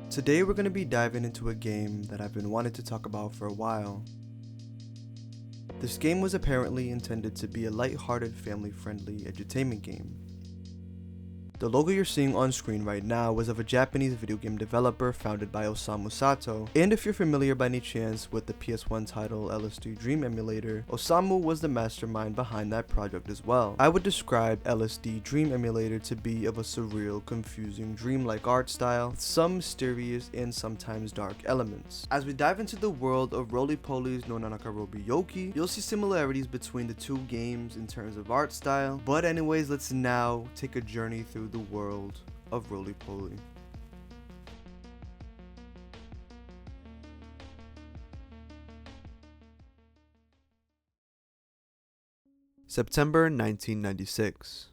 Today we're going to be diving into a game that I've been wanting to talk about for a while. This game was apparently intended to be a light-hearted, family-friendly edutainment game. The logo you're seeing on screen right now was of a Japanese video game developer founded by Osamu Sato, and if you're familiar by any chance with the PS1 title LSD Dream Emulator, Osamu was the mastermind behind that project as well. I would describe LSD Dream Emulator to be of a surreal, confusing, dreamlike art style, with some mysterious and sometimes dark elements. As we dive into the world of roly-poly's no nanakorobi yaoki, you'll see similarities between the two games in terms of art style, but anyways, let's now take a journey through the world of roly-poly. September 1996.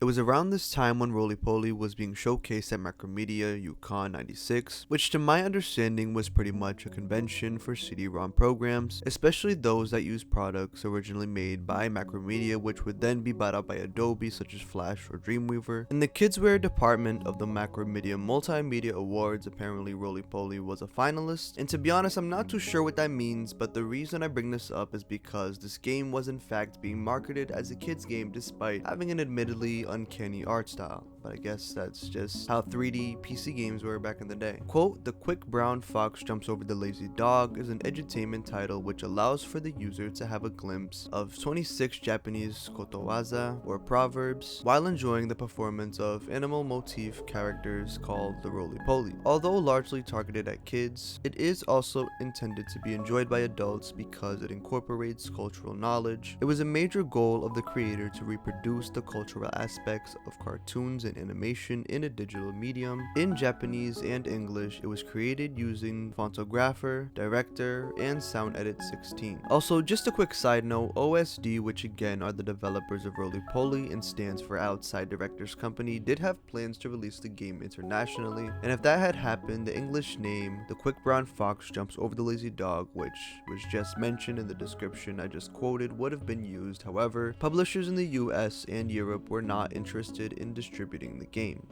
It was around this time when roly-poly was being showcased at Macromedia Yukon 96, which to my understanding was pretty much a convention for CD-ROM programs, especially those that used products originally made by Macromedia, which would then be bought out by Adobe such as Flash or Dreamweaver. In the kidswear department of the Macromedia Multimedia Awards, apparently roly-poly was a finalist, and to be honest, I'm not too sure what that means, but the reason I bring this up is because this game was in fact being marketed as a kids game despite having an admittedly uncanny art style, but I guess that's just how 3D PC games were back in the day. Quote, "The quick brown fox jumps over the lazy dog" is an edutainment title which allows for the user to have a glimpse of 26 Japanese kotowaza or proverbs while enjoying the performance of animal motif characters called the roly-poly. Although largely targeted at kids, it is also intended to be enjoyed by adults because it incorporates cultural knowledge. It was a major goal of the creator to reproduce the cultural aspects of cartoons and animation in a digital medium. In Japanese and English, it was created using Fontographer, Director, and Sound Edit 16. Also, just a quick side note, OSD, which again are the developers of roly-poly and stands for Outside Directors Company, did have plans to release the game internationally, and if that had happened, the English name, The Quick Brown Fox Jumps Over the Lazy Dog, which was just mentioned in the description I just quoted, would have been used. However, publishers in the US and Europe were not interested in distributing the game.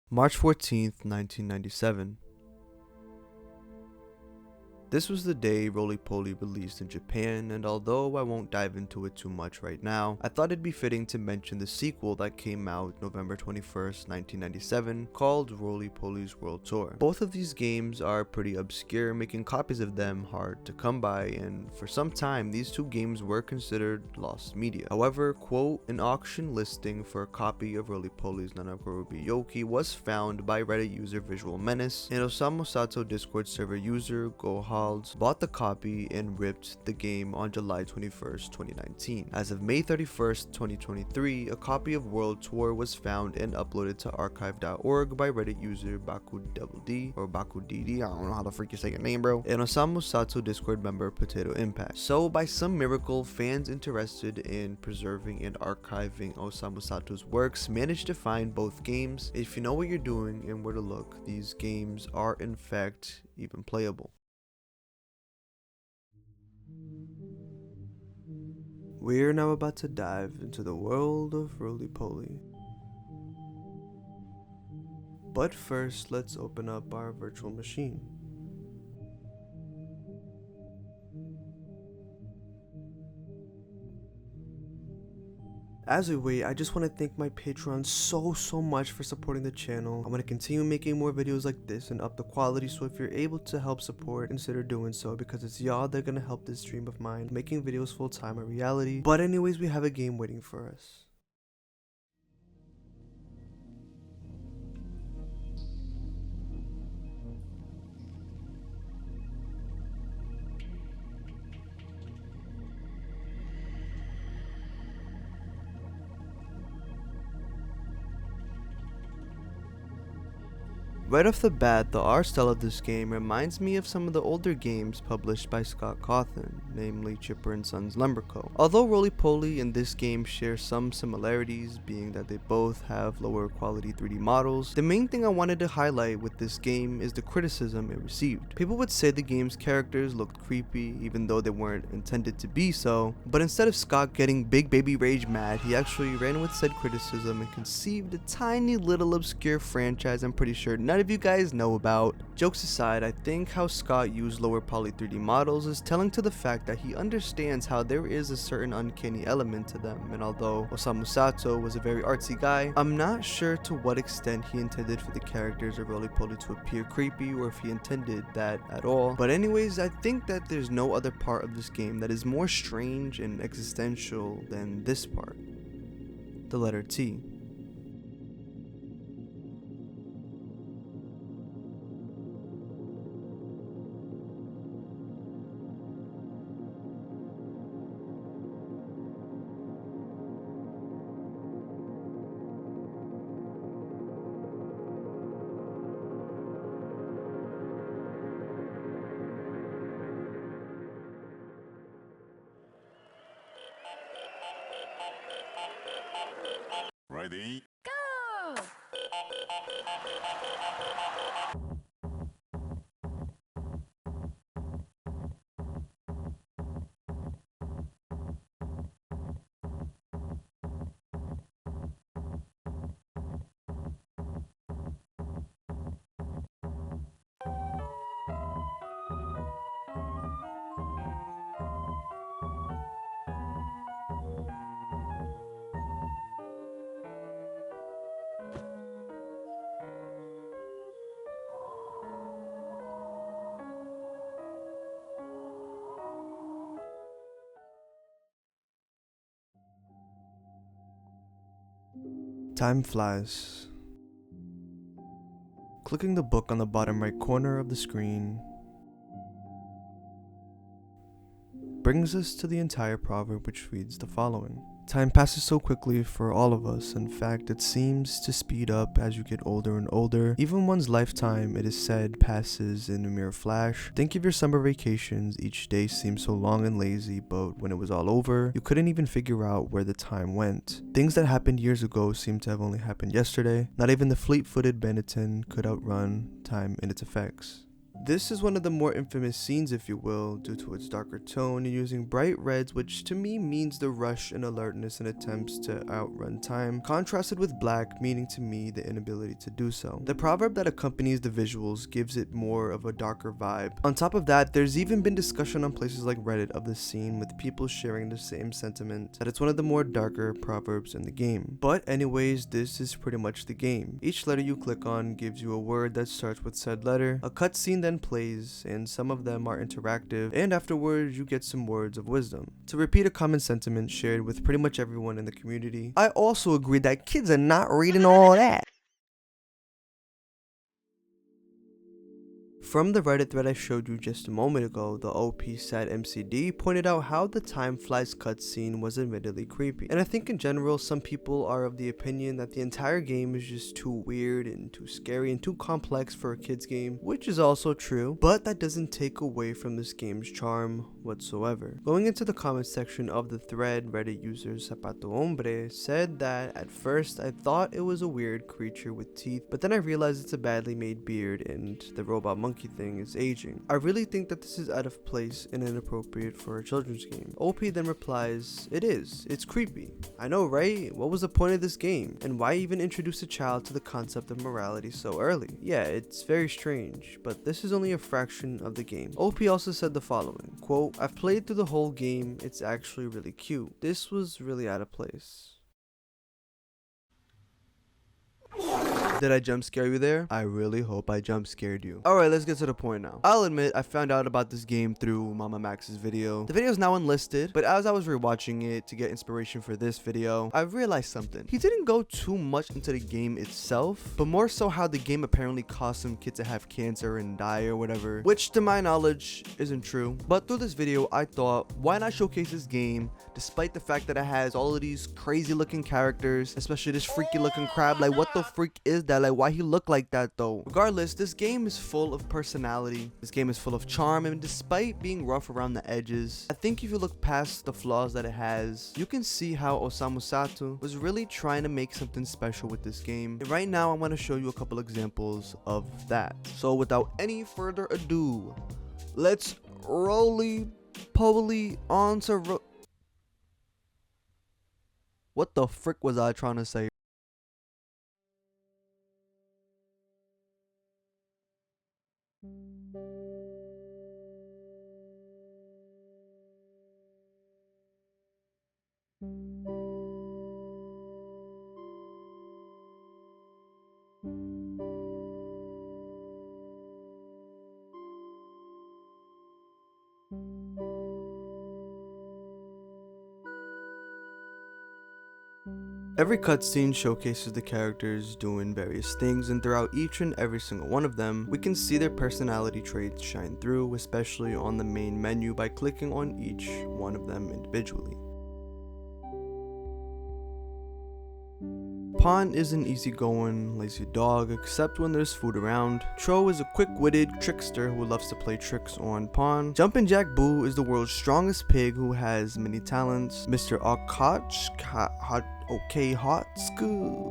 March 14th, 1997. This was the day roly-poly released in Japan, and although I won't dive into it too much right now, I thought it'd be fitting to mention the sequel that came out November 21st, 1997, called Roly-Poly's World Tour. Both of these games are pretty obscure, making copies of them hard to come by, and for some time these two games were considered lost media. However, quote, "An auction listing for a copy of roly-poly's nanakorobi yaoki was found by Reddit user Visual Menace, and Osamu Sato Discord server user Goha bought the copy and ripped the game on July 21st, 2019. As of May 31st, 2023, a copy of World Tour was found and uploaded to archive.org by Reddit user BakuDD or BakuDD, I don't know how the freak you say your name, bro, and Osamu Sato Discord member Potato Impact. So by some miracle, fans interested in preserving and archiving Osamu Sato's works managed to find both games. If you know what you're doing and where to look, these games are in fact even playable. We're now about to dive into the world of roly-poly. But first, let's open up our virtual machine. As we wait, I just want to thank my patrons so much for supporting the channel. I'm going to continue making more videos like this and up the quality, so if you're able to help support, consider doing so, because it's y'all that are going to help this dream of mine, making videos full time a reality. But anyways, we have a game waiting for us. Right off the bat, the art style of this game reminds me of some of the older games published by Scott Cawthon, namely Chipper and Sons Lumber Co. Although roly-poly and this game share some similarities, being that they both have lower quality 3D models, the main thing I wanted to highlight with this game is the criticism it received. People would say the game's characters looked creepy even though they weren't intended to be so, but instead of Scott getting big baby rage mad, he actually ran with said criticism and conceived a tiny little obscure franchise I'm pretty sure none of you guys know about. Jokes aside, I think how Scott used lower poly 3D models is telling to the fact that he understands how there is a certain uncanny element to them, and although Osamu Sato was a very artsy guy, I'm not sure to what extent he intended for the characters of roly-poly to appear creepy or if he intended that at all. But anyways, I think that there's no other part of this game that is more strange and existential than this part. The letter T. Ready? Go! Time flies. Clicking the book on the bottom right corner of the screen brings us to the entire proverb, which reads the following. Time passes so quickly for all of us. In fact, it seems to speed up as you get older and older. Even one's lifetime, it is said, passes in a mere flash. Think of your summer vacations. Each day seemed so long and lazy, but when it was all over, you couldn't even figure out where the time went. Things that happened years ago seem to have only happened yesterday. Not even the fleet-footed Benetton could outrun time and its effects. This is one of the more infamous scenes, if you will, due to its darker tone and using bright reds, which to me means the rush and alertness in attempts to outrun time, contrasted with black, meaning to me the inability to do so. The proverb that accompanies the visuals gives it more of a darker vibe. On top of that, there's even been discussion on places like Reddit of this scene, with people sharing the same sentiment, that it's one of the more darker proverbs in the game. But anyways, this is pretty much the game. Each letter you click on gives you a word that starts with said letter. A cutscene then plays, and some of them are interactive, and afterwards you get some words of wisdom. To repeat a common sentiment shared with pretty much everyone in the community, I also agree that kids are not reading all that. From the Reddit thread I showed you just a moment ago, the OP Sad MCD pointed out how the Time Flies cutscene was admittedly creepy. And I think in general, some people are of the opinion that the entire game is just too weird and too scary and too complex for a kid's game, which is also true, but that doesn't take away from this game's charm whatsoever. Going into the comments section of the thread, Reddit user Zapato Hombre said that at first I thought it was a weird creature with teeth, but then I realized it's a badly made beard and the robot monkey thing is aging. I really think that this is out of place and inappropriate for a children's game. OP then replies, it is. It's creepy. I know, right? What was the point of this game? And why even introduce a child to the concept of morality so early? Yeah, it's very strange, but this is only a fraction of the game. OP also said the following, quote, I've played through the whole game. It's actually really cute. This was really out of place. Did I jump scare you there? I really hope I jump scared you. Alright, let's get to the point now. I'll admit, I found out about this game through Mama Max's video. The video is now unlisted, but as I was rewatching it to get inspiration for this video, I realized something. He didn't go too much into the game itself, but more so how the game apparently caused some kid to have cancer and die or whatever, which to my knowledge isn't true. But through this video, I thought, why not showcase this game despite the fact that it has all of these crazy looking characters, especially this freaky looking crab. Like, what the freak is that. Like, why he looked like that though? Regardless, this game is full of personality. This game is full of charm, and despite being rough around the edges, I think if you look past the flaws that it has, you can see how Osamu Sato was really trying to make something special with this game. And right now I want to show you a couple examples of that. So without any further ado, let's roly poly on to what the frick was I trying to say? Every cutscene showcases the characters doing various things, and throughout each and every single one of them, we can see their personality traits shine through, especially on the main menu by clicking on each one of them individually. Pawn is an easygoing, lazy dog, except when there's food around. Tro is a quick-witted trickster who loves to play tricks on Pawn. Jumpin' Jack Boo is the world's strongest pig who has many talents. Mr.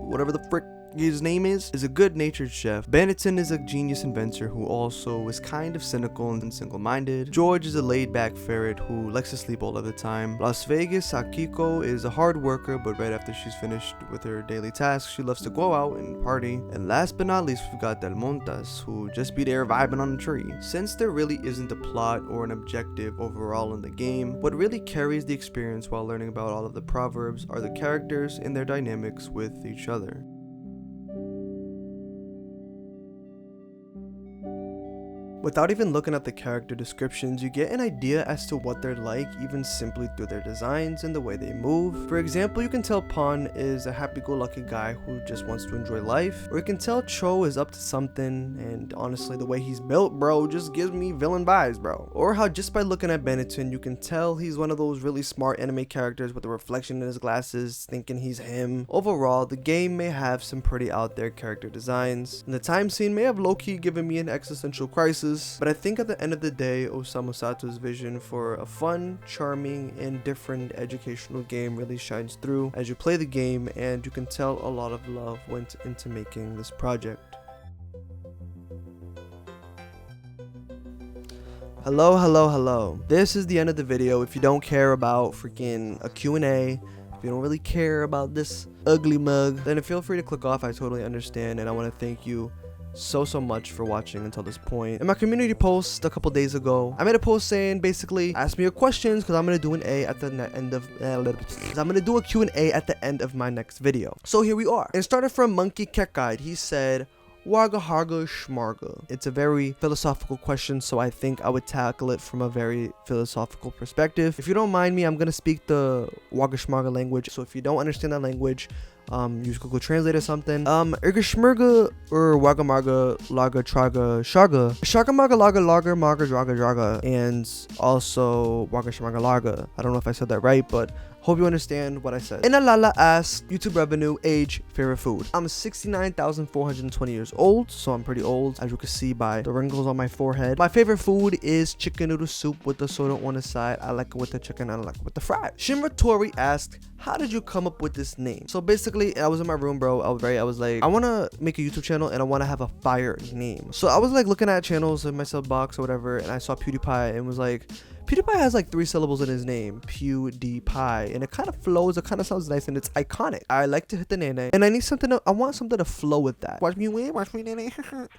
Whatever the frick his name is a good-natured chef. Bannerton is a genius inventor who also is kind of cynical and single-minded. George is a laid-back ferret who likes to sleep all of the time. Las Vegas Akiko is a hard worker, but right after she's finished with her daily tasks, she loves to go out and party. And last but not least, we've got Del Montas, who just be there vibing on the tree. Since there really isn't a plot or an objective overall in the game, what really carries the experience while learning about all of the proverbs are the characters and their dynamics with each other. Without even looking at the character descriptions, you get an idea as to what they're like even simply through their designs and the way they move. For example, you can tell Pawn is a happy-go-lucky guy who just wants to enjoy life, or you can tell Cho is up to something, and honestly the way he's built, bro, just gives me villain vibes, bro. Or how just by looking at Benetton, you can tell he's one of those really smart anime characters with a reflection in his glasses, thinking he's him. Overall, the game may have some pretty out there character designs, and the time scene may have low-key given me an existential crisis. But I think at the end of the day, Osamu Sato's vision for a fun, charming, and different educational game really shines through as you play the game, and you can tell a lot of love went into making this project. Hello. This is the end of the video. If you don't care about freaking a Q&A, if you don't really care about this ugly mug, then feel free to click off. I totally understand, and I want to thank you so much for watching until this point. In my community post a couple days ago, I made a post saying basically ask me your questions because I'm gonna do an A at the end of I'm gonna do a Q&A at the end of my next video. So here we are. And it started from Monkey Cat Guide. He said, Warga Harga Schmarga. It's a very philosophical question, so I think I would tackle it from a very philosophical perspective. If you don't mind me, I'm gonna speak the Warga Schmarga language. So if you don't understand that language, use Google Translate or something. Ergashmerga or Wagamarga Laga Traga Shaga. Shagamarga Laga Marga Draga, and also Wagashmarga Laga. I don't know if I said that right, but hope you understand what I said. Inalala asks, YouTube revenue, age, favorite food. I'm 69,420 years old, so I'm pretty old, as you can see by the wrinkles on my forehead. My favorite food is chicken noodle soup with the soda on the side. I like it with the chicken, I like it with the fried. Shimra Tori asked, how did you come up with this name? So basically, I was in my room, bro. I was like, I want to make a YouTube channel and I want to have a fire name. So I was like looking at channels in my sub box or whatever, and I saw PewDiePie and was like, PewDiePie has like 3 syllables in his name, PewDiePie, and it kind of flows, it kind of sounds nice, and it's iconic. I like to hit the nene, and I want something to flow with that. Watch me win, watch me nene.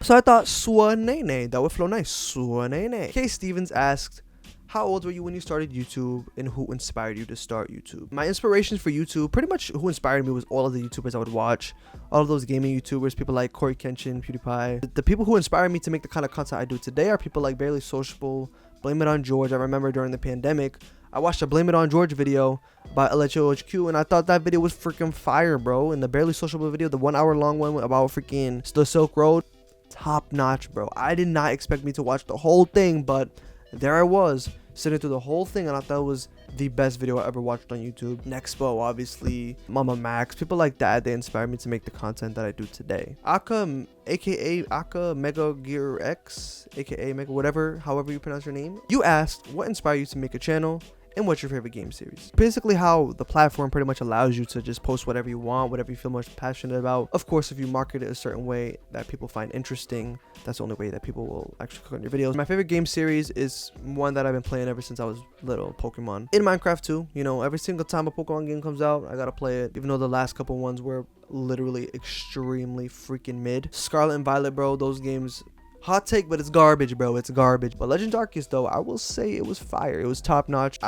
So I thought Swa Nene, that would flow nice. Swa Nene. K Stevens asked, how old were you when you started YouTube, and who inspired you to start YouTube? My inspirations for YouTube, pretty much who inspired me was all of the YouTubers I would watch, all of those gaming YouTubers, people like Corey Kenshin, PewDiePie. The people who inspired me to make the kind of content I do today are people like Barely Sociable, Blame It On George. I remember during the pandemic, I watched a Blame It On George video by LHOHQ, and I thought that video was freaking fire, bro. And the Barely Sociable video, the 1 hour long one about freaking the Silk Road, top notch, bro. I did not expect me to watch the whole thing, but there I was, sitting through the whole thing, and I thought it was the best video I ever watched on YouTube. Nexpo, obviously, Mama Max, people like that, they inspired me to make the content that I do today. Aka, aka Aka Mega Gear X, aka Mega whatever, however you pronounce your name. You asked what inspired you to make a channel and what's your favorite game series. Basically how the platform pretty much allows you to just post whatever you want, whatever you feel most passionate about. Of course, if you market it a certain way that people find interesting, that's the only way that people will actually click on your videos. My favorite game series is one that I've been playing ever since I was little, Pokemon. In Minecraft too, you know, every single time a Pokemon game comes out, I gotta play it, even though the last couple ones were literally extremely freaking mid. Scarlet and Violet, bro, those games, hot take, but it's garbage, bro. It's garbage. But Legend Arceus, though, I will say it was fire. It was top notch.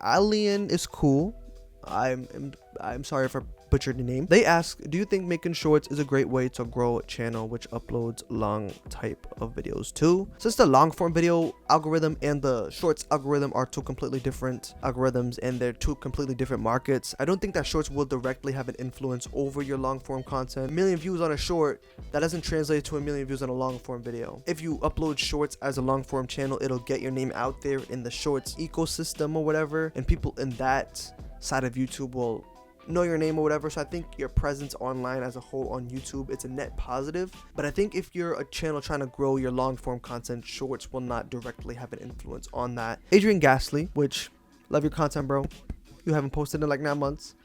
Alien is cool. I'm sorry if I butchered the name. They ask, do you think making shorts is a great way to grow a channel which uploads long type of videos too? Since the long form video algorithm and the shorts algorithm are two completely different algorithms and they're two completely different markets, I don't think that shorts will directly have an influence over your long form content. A million views on a short, that doesn't translate to a million views on a long form video. If you upload shorts as a long form channel, it'll get your name out there in the shorts ecosystem or whatever, and people in that side of YouTube will know your name or whatever. So I think your presence online as a whole on YouTube, it's a net positive. But I think if you're a channel trying to grow your long form content, shorts will not directly have an influence on that. Adrian Gasly, which, love your content, bro. You haven't posted in like 9 months.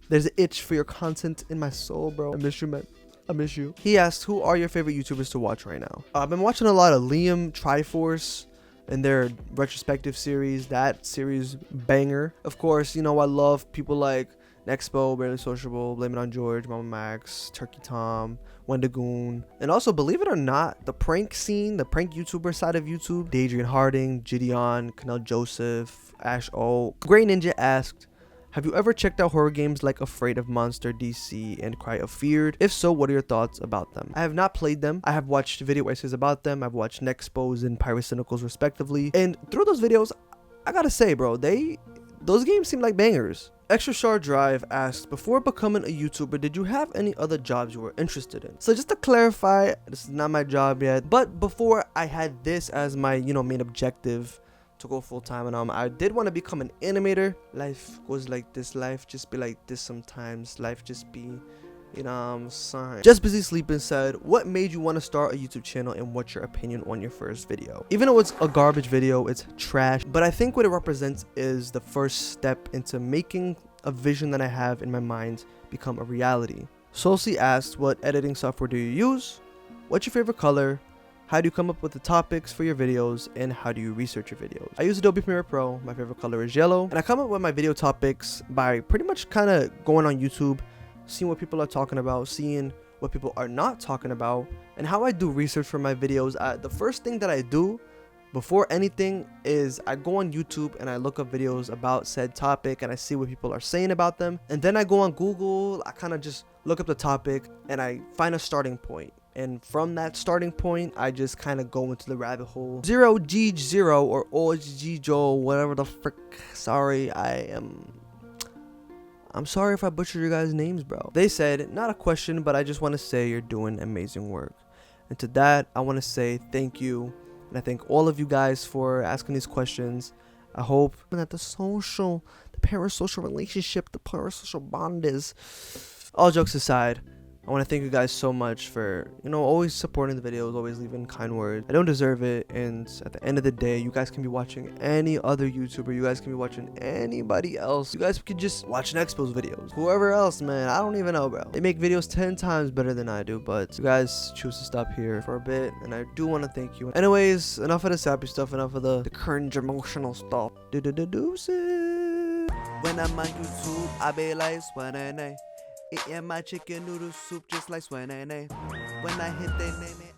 There's an itch for your content in my soul, bro. I miss you, man. I miss you. He asked, who are your favorite YouTubers to watch right now? I've been watching a lot of Liam Triforce and their retrospective series. That series banger. Of course, you know, I love people like Nexpo, Barely Sociable, Blame It On George, Mama Max, Turkey Tom, Wendigoon, and also, believe it or not, the prank scene, the prank YouTuber side of YouTube, Adrian Harding, Gideon, Canel Joseph, Ash O. Gray Ninja asked, have you ever checked out horror games like Afraid of Monster, DC, and Cry of Feared? If so, what are your thoughts about them? I have not played them. I have watched video essays about them. I've watched Nexpos and Pyrocynicals respectively. And through those videos, I gotta say, bro, those games seem like bangers. Extra Shard Drive asked, before becoming a YouTuber, did you have any other jobs you were interested in? So just to clarify, this is not my job yet, but before I had this as my, main objective to go full-time, and I did want to become an animator. Life goes like this, life just be like this sometimes, life just be, I'm saying. Just Busy Sleeping said, what made you want to start a YouTube channel and what's your opinion on your first video? Even though it's a garbage video, it's trash, but I think what it represents is the first step into making a vision that I have in my mind become a reality. Solcy asked, what editing software do you use? What's your favorite color? How do you come up with the topics for your videos, and how do you research your videos? I use Adobe Premiere Pro. My favorite color is yellow, and I come up with my video topics by pretty much kind of going on YouTube, seeing what people are talking about, seeing what people are not talking about, and how I do research for my videos. The first thing that I do before anything is I go on YouTube and I look up videos about said topic and I see what people are saying about them, and then I go on Google. I kind of just look up the topic and I find a starting point. And from that starting point, I just kind of go into the rabbit hole. 0G0 or OGJO, whatever the frick. Sorry, I'm sorry if I butchered your guys' names, bro. They said, not a question, but I just want to say you're doing amazing work. And to that, I want to say thank you. And I thank all of you guys for asking these questions. I hope that the parasocial relationship, the parasocial bond is, all jokes aside, I want to thank you guys so much for, always supporting the videos, always leaving kind words. I don't deserve it, and at the end of the day, you guys can be watching any other YouTuber. You guys can be watching anybody else. You guys could just watch Nexpo's videos. Whoever else, man, I don't even know, bro. They make videos 10 times better than I do, but you guys choose to stop here for a bit, and I do want to thank you. Anyways, enough of the sappy stuff, enough of the cringe emotional stuff. Deuces. When I'm on YouTube, I be like, eating my chicken noodle soup just like Swanene. When I hit they name it.